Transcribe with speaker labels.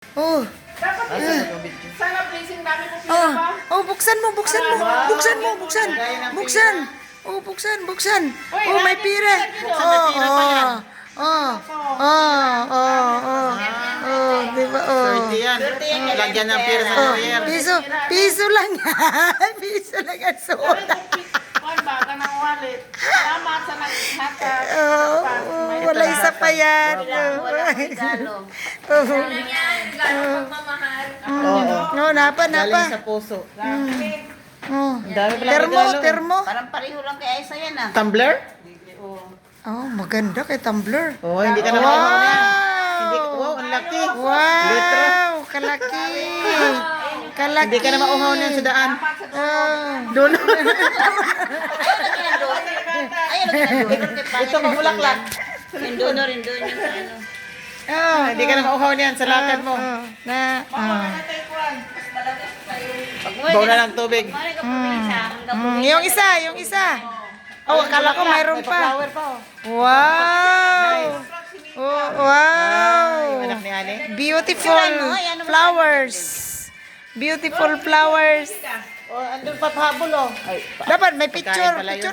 Speaker 1: Oh.
Speaker 2: Dapat sana blessing dami ko pila
Speaker 1: Oh.
Speaker 2: ba?
Speaker 1: Oh, buksan mo, buksan mo. Buksan mo, buksan. Buksan. Oh, buksan, buksan. Oh, may pira. Oh, oh. Oh. Oh, oh, oh. Oh, di ba? Oh.
Speaker 3: Lagyan ng pera sa
Speaker 1: Oh,
Speaker 3: lawyer.
Speaker 1: piso lang yan. Piso lang yan. Soda.
Speaker 2: Kuan ba ka ng wallet? Salamat sa naghatag.
Speaker 1: Oh, wala isa pa yan. Oh. No, napa,
Speaker 3: Galing
Speaker 1: napa.
Speaker 3: sa puso.
Speaker 1: Oh.
Speaker 3: Ang dami pala
Speaker 1: Termo,
Speaker 3: regalo.
Speaker 1: termo.
Speaker 4: Parang pareho lang kay Aisa yan ah.
Speaker 3: Tumbler?
Speaker 1: Oh, maganda kay tumbler.
Speaker 3: Oh, hindi ka na mauhaw niya. Hindi,
Speaker 1: Wow!
Speaker 3: wow, ang laki.
Speaker 1: Wow! Kalaki! Kalaki!
Speaker 3: Hindi ka na mauhaw niyan sa daan.
Speaker 1: Oh.
Speaker 3: Doon.
Speaker 4: Ayun,
Speaker 3: Ito mamulaklak.
Speaker 4: Rindono yung sa ano.
Speaker 1: Oh.
Speaker 3: Hindi ka na mauhaw niyan sa lakad mo.
Speaker 1: Oh. Na. Oh.
Speaker 4: Pag
Speaker 3: Baw na ng tubig.
Speaker 4: Mari ka probinsya, hanggang
Speaker 1: Yung isa, yung isa. Oh, akala ko mayroon
Speaker 3: May
Speaker 1: pa.
Speaker 3: flower pa.
Speaker 1: Wow! Oh, wow!
Speaker 3: Yung anak ni Ani.
Speaker 1: Beautiful flowers. Beautiful flowers.
Speaker 3: Oh, andun pa pahabol oh. Ay,
Speaker 1: Dapat may
Speaker 3: pagkain
Speaker 1: picture.
Speaker 3: pala yun.
Speaker 1: Picture